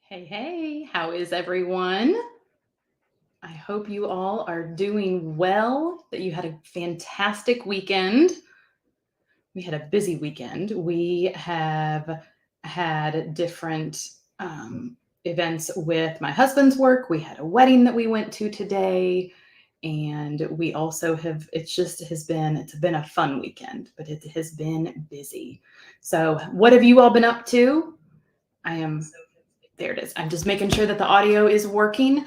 Hey, how is everyone? I hope you all are doing well, that you had a fantastic weekend. We had a busy weekend. We have had different events with my husband's work. We had a wedding that we went to today. And we also have, it's been a fun weekend, but it has been busy. So, what have you all been up to? I am There it is. I'm just making sure that the audio is working.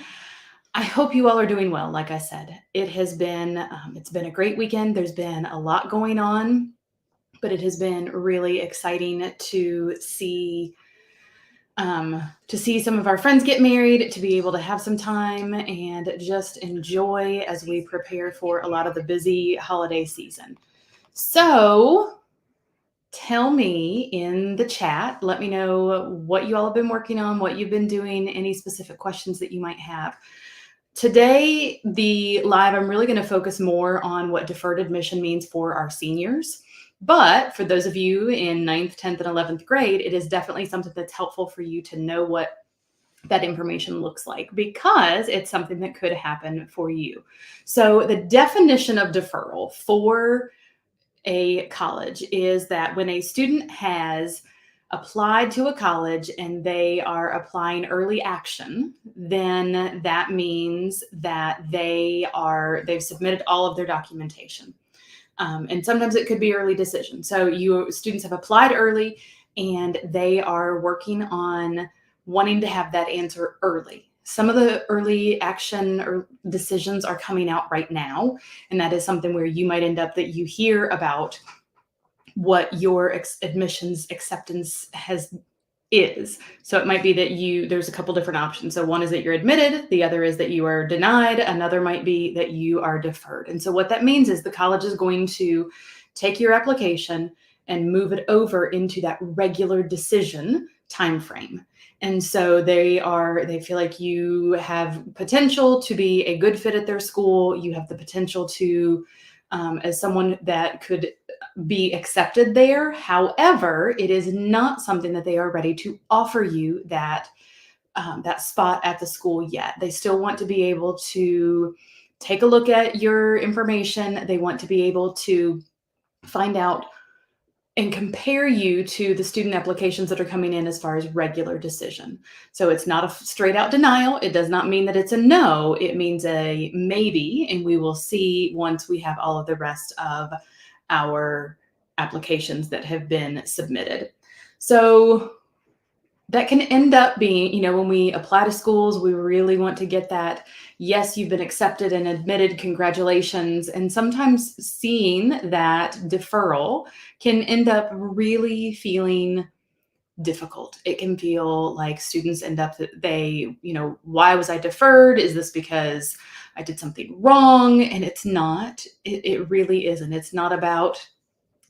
I hope you all are doing well. Like I said, it's been a great weekend. There's been a lot going on, but it has been really exciting to see some of our friends get married, to be able to have some time and just enjoy as we prepare for a lot of the busy holiday season. So, tell me in the chat, let me know what you all have been working on, what you've been doing, any specific questions that you might have. Today, the live, I'm really going to focus more on what deferred admission means for our seniors. But for those of you in 9th, 10th, and 11th grade, it is definitely something that's helpful for you to know what that information looks like, because it's something that could happen for you. So the definition of deferral for a college is that when a student has applied to a college and they are applying early action, then that means that they've submitted all of their documentation. And sometimes it could be early decision. So students have applied early and they are working on wanting to have that answer early. Some of the early action or decisions are coming out right now, and that is something where you might end up that you hear about what your admissions acceptance is. So it might be that there's a couple different options. So one is that you're admitted, the other is that you are denied, another might be that you are deferred. And so what that means is the college is going to take your application and move it over into that regular decision time frame. And so they feel like you have potential to be a good fit at their school. You have the potential to, as someone that could be accepted there. However, it is not something that they are ready to offer you that spot at the school yet. They still want to be able to take a look at your information. They want to be able to find out and compare you to the student applications that are coming in as far as regular decision. So it's not a straight out denial. It does not mean that it's a no. It means a maybe, and we will see once we have all of the rest of our applications that have been submitted. So that can end up being, when we apply to schools, we really want to get that, yes, you've been accepted and admitted, congratulations. And sometimes seeing that deferral can end up really feeling difficult. It can feel like students end up that why was I deferred? Is this because I did something wrong? And it's not. It really isn't. It's not about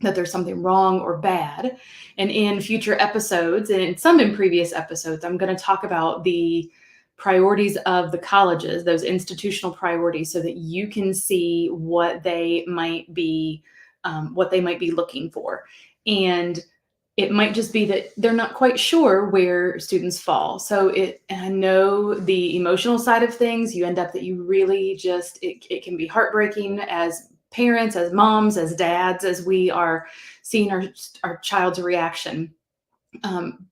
that there's something wrong or bad. And in future episodes, and some in previous episodes, I'm going to talk about the priorities of the colleges, those institutional priorities, so that you can see what they might be looking for. And it might just be that they're not quite sure where students fall. So I know the emotional side of things, you end up that you really it can be heartbreaking as parents, as moms, as dads, as we are seeing our child's reaction.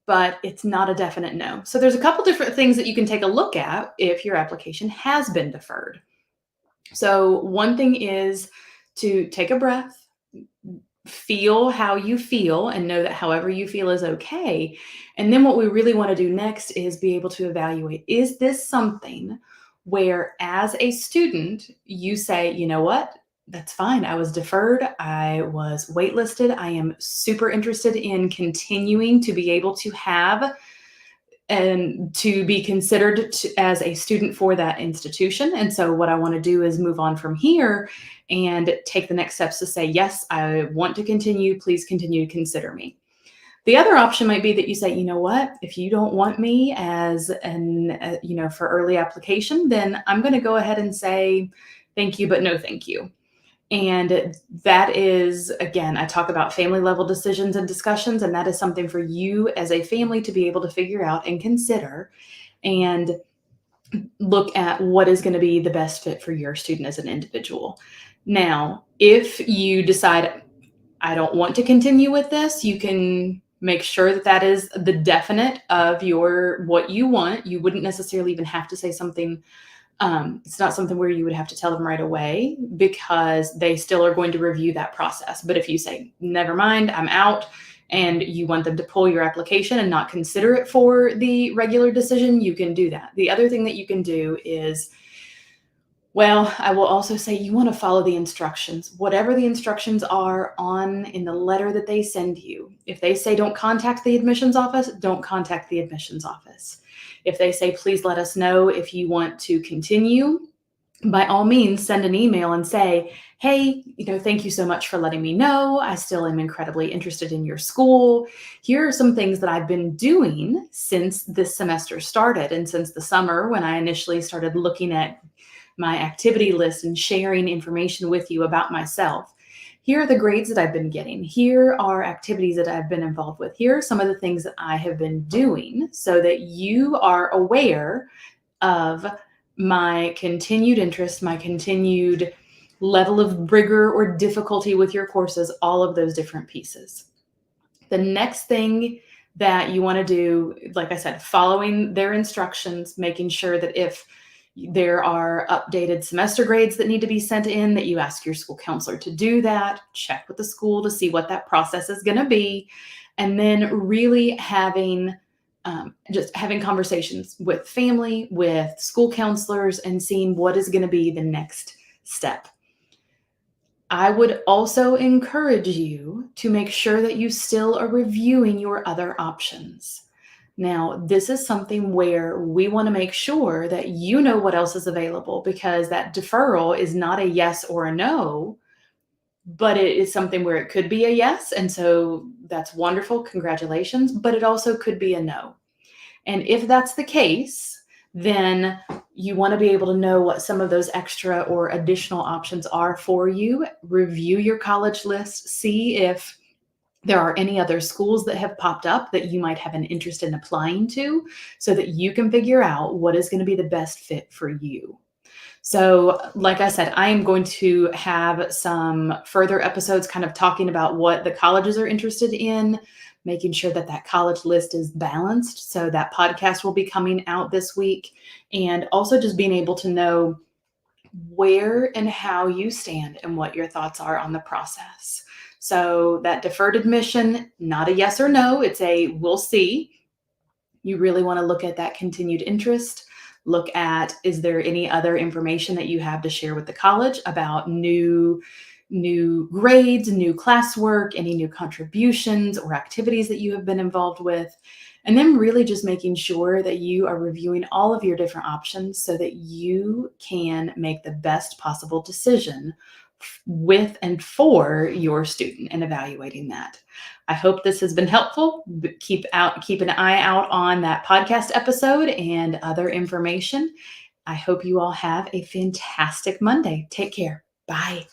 But it's not a definite no. So there's a couple different things that you can take a look at if your application has been deferred. So one thing is to take a breath, feel how you feel, and know that however you feel is okay. And then what we really want to do next is be able to evaluate, is this something where as a student, you say, you know what? That's fine. I was deferred. I was waitlisted. I am super interested in continuing to be able to have and to be considered as a student for that institution. And so what I want to do is move on from here and take the next steps to say, yes, I want to continue. Please continue to consider me. The other option might be that you say, you know what, if you don't want me as for early application, then I'm going to go ahead and say, thank you, but no thank you. And that is, again, I talk about family level decisions and discussions, and that is something for you as a family to be able to figure out and consider and look at what is going to be the best fit for your student as an individual. Now, if you decide, I don't want to continue with this, you can make sure that that is the definite of what you want. You wouldn't necessarily even have to say something. It's not something where you would have to tell them right away, because they still are going to review that process. But if you say, never mind, I'm out, and you want them to pull your application and not consider it for the regular decision, you can do that. The other thing that you can do is, well, I will also say you want to follow the instructions. Whatever the instructions are in the letter that they send you. If they say don't contact the admissions office, don't contact the admissions office. If they say please let us know if you want to continue, by all means send an email and say, hey, thank you so much for letting me know. I still am incredibly interested in your school. Here are some things that I've been doing since this semester started and since the summer when I initially started looking at my activity list and sharing information with you about myself. Here are the grades that I've been getting. Here are activities that I've been involved with. Here are some of the things that I have been doing so that you are aware of my continued interest, my continued level of rigor or difficulty with your courses, all of those different pieces. The next thing that you want to do, like I said, following their instructions, making sure that if there are updated semester grades that need to be sent in, that you ask your school counselor to do that, check with the school to see what that process is going to be, and then really just having conversations with family, with school counselors, and seeing what is going to be the next step. I would also encourage you to make sure that you still are reviewing your other options. Now, this is something where we want to make sure that you know what else is available, because that deferral is not a yes or a no, but it is something where it could be a yes. And so that's wonderful. Congratulations. But it also could be a no. And if that's the case, then you want to be able to know what some of those extra or additional options are for you. Review your college list, see if there are any other schools that have popped up that you might have an interest in applying to, so that you can figure out what is going to be the best fit for you. So, like I said, I am going to have some further episodes kind of talking about what the colleges are interested in, making sure that that college list is balanced. So that podcast will be coming out this week, and also just being able to know where and how you stand and what your thoughts are on the process. So that deferred admission, not a yes or no, it's a we'll see. You really want to look at that continued interest. Look at, is there any other information that you have to share with the college about new grades, new classwork, any new contributions or activities that you have been involved with. And then really just making sure that you are reviewing all of your different options so that you can make the best possible decision with and for your student and evaluating that. I hope this has been helpful. Keep an eye out on that podcast episode and other information. I hope you all have a fantastic Monday. Take care. Bye.